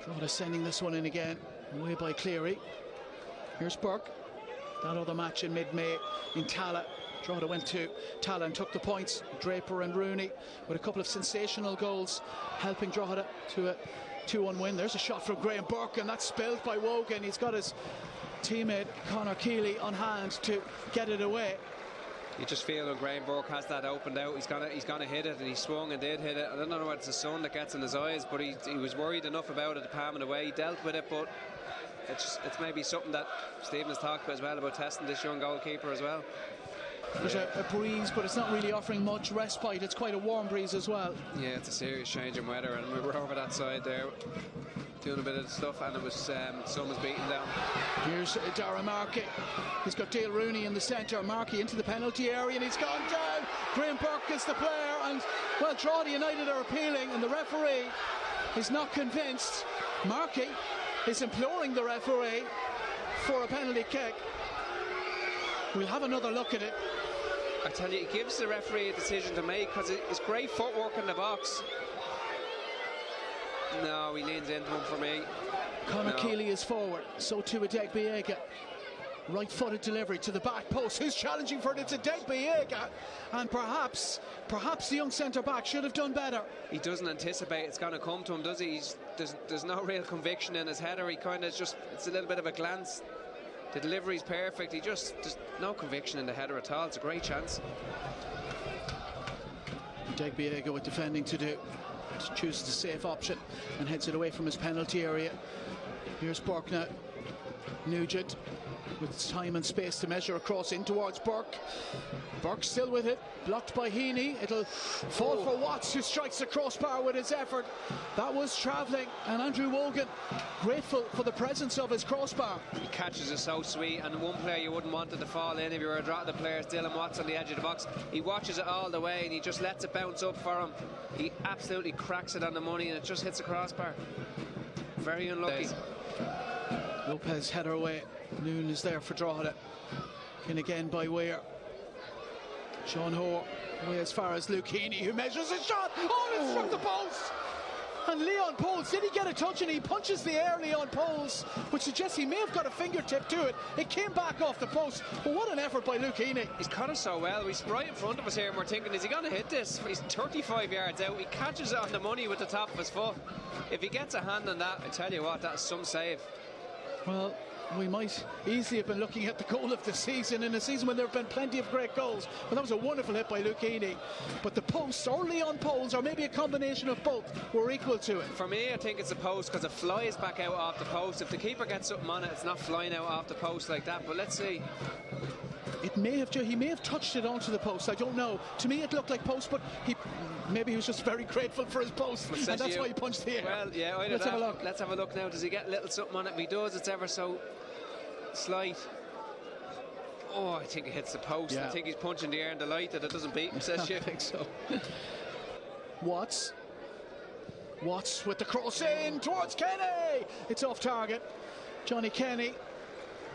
Drogheda sending this one in again, away by Cleary. Here's Burke. That other match in mid-May in Tala. Drogheda went to Tala and took the points. Draper and Rooney with a couple of sensational goals, helping Drogheda to a 2-1 win. There's a shot from Graham Burke, and that's spilled by Wogan. He's got his teammate Conor Keeley on hand to get it away. You just feel when Graham Burke has that opened out, he's gonna hit it, and he swung and did hit it. I don't know whether it's the sun that gets in his eyes, but he was worried enough about it to palm it away. He dealt with it, but it's maybe something that Stephen has talked about as well, about testing this young goalkeeper as well. There's a breeze, but it's not really offering much respite. It's quite a warm breeze as well. Yeah, it's a serious change in weather, and we were over that side there doing a bit of stuff, and it was sun was beating down. Here's Dara Markey. He's got Dale Rooney in the centre. Markey into the penalty area, and he's gone down. Graham Burke is the player, and well, Drogheda United are appealing, and the referee is not convinced. Markey is imploring the referee for a penalty kick. We'll have another look at it. I tell you, it gives the referee a decision to make, because it's great footwork in the box. No, he leans into him for me. Conor Keeley is forward, so too Adegbiega. Right-footed delivery to the back post. Who's challenging for it? It's Adegbiega, and perhaps the young centre-back should have done better. He doesn't anticipate it's going to come to him, does he? There's no real conviction in his header. He kind of it's a little bit of a glance. The delivery's perfect. There's no conviction in the header at all. It's a great chance. Adegbiega with defending to do. Chooses the safe option and heads it away from his penalty area. Here's Burke now. Nugent with time and space to measure across in towards Burke. Burke still with it, blocked by Heaney. It'll fall for Watts, who strikes the crossbar with his effort. That was travelling, and Andrew Wogan grateful for the presence of his crossbar. He catches it so sweet, and one player you wouldn't want it to fall in if you were a Drogheda player is Dylan Watts on the edge of the box. He watches it all the way, and he just lets it bounce up for him. He absolutely cracks it on the money, and it just hits the crossbar. Very unlucky. Lopez header away. Noon is there for Drogheda. In again by Weir. Sean Hoare away as far as Luke Heaney, who measures a shot. Oh, it struck the post! And Leon Poles, did he get a touch? And he punches the air, Leon Poles, which suggests he may have got a fingertip to it. It came back off the post, but what an effort by Luke Heaney. He's caught it so well. He's right in front of us here, and we're thinking, is he going to hit this? He's 35 yards out. He catches it on the money with the top of his foot. If he gets a hand on that, I tell you what, that's some save. Well, we might easily have been looking at the goal of the season, in a season when there have been plenty of great goals. But that was a wonderful hit by Luke Heaney. But the posts, or Leon Poles, or maybe a combination of both, were equal to it. For me, I think it's a post, because it flies back out off the post. If the keeper gets something on it, it's not flying out off the post like that. But let's see. He may have touched it onto the post. I don't know. To me, it looked like post, but maybe he was just very grateful for his post, and that's why he punched the air. Well, yeah, let's have a look. Let's have a look now. Does he get a little something on it? If he does, it's ever so slight. Oh, I think it hits the post. Yeah. I think he's punching the air in the light that it doesn't beat him, says you. I think so. Watts with the cross in towards Kenny. It's off target. Johnny Kenny.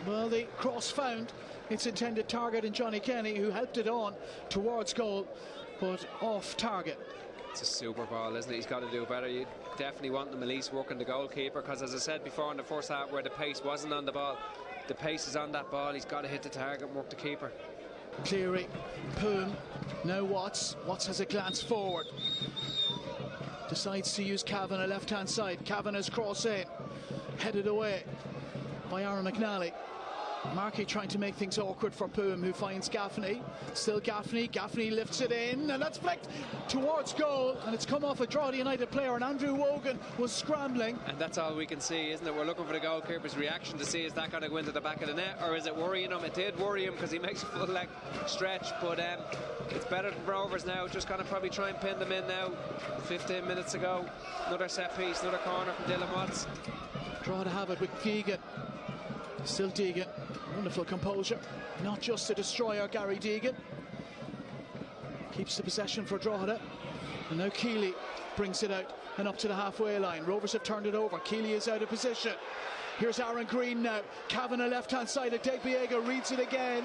Well, the cross found its intended target in Johnny Kenny, who helped it on towards goal, but off target. It's a super ball, isn't it? He's got to do better. You definitely want them at least working the goalkeeper, because as I said before in the first half, where the pace wasn't on the ball, the pace is on that ball. He's got to hit the target and work the keeper. Cleary, Poom, now Watts. Watts has a glance forward. Decides to use Cavan, left hand side. Kavanagh's cross in, headed away by Aaron McNally. Markey trying to make things awkward for Poom, who finds Gaffney. Still Gaffney. Gaffney lifts it in, and that's flicked towards goal, and it's come off a Drogheda United player, and Andrew Wogan was scrambling. And that's all we can see, isn't it? We're looking for the goalkeeper's reaction to see, is that going to go into the back of the net, or is it worrying him? It did worry him, because he makes a full leg stretch, but it's better than Rovers now. Just going to probably try and pin them in now. 15 minutes ago. Another set piece, another corner from Dylan Watts. Drogheda have it with Deegan. Still Deegan. Wonderful composure. Not just a destroyer, Gary Deegan. Keeps the possession for Drogheda. And now Keeley brings it out and up to the halfway line. Rovers have turned it over. Keeley is out of position. Here's Aaron Green now. Kavanagh left hand side. Adegbiega reads it again.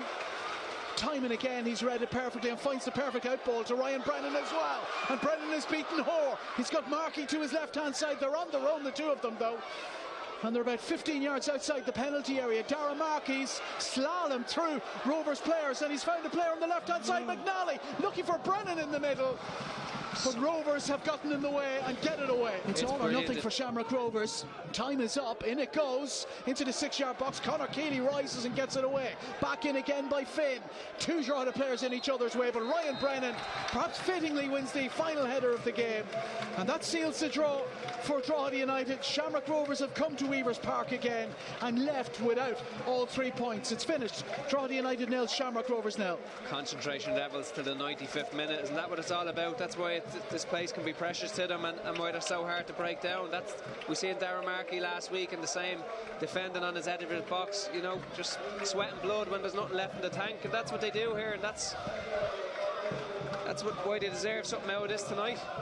Time and again he's read it perfectly and finds the perfect outball to Ryan Brennan as well, and Brennan is beaten Hoare. He's got Markey to his left hand side. They're on their own, the two of them though, and they're about 15 yards outside the penalty area. Dara Markey's slalom through Rovers players, and he's found a player on the left hand side, McNally, looking for Brennan in the middle. But Rovers have gotten in the way and get it away. It's all or nothing for Shamrock Rovers. Time is up. In it goes into the 6-yard box. Conor Keeley rises and gets it away. Back in again by Finn. Two Drogheda players in each other's way, but Ryan Brennan, perhaps fittingly, wins the final header of the game. And that seals the draw for Drogheda United. Shamrock Rovers have come to Weavers Park again and left without all 3 points. It's finished. Drogheda United nil, Shamrock Rovers nil. Concentration levels to the 95th minute. Isn't that what it's all about? That's why this place can be precious to them, and why they're so hard to break down. We seen Dara Markey last week in the same, defending on his edge of his box, you know, just sweat and blood when there's nothing left in the tank, and that's what they do here, and that's why they deserve something out of this tonight.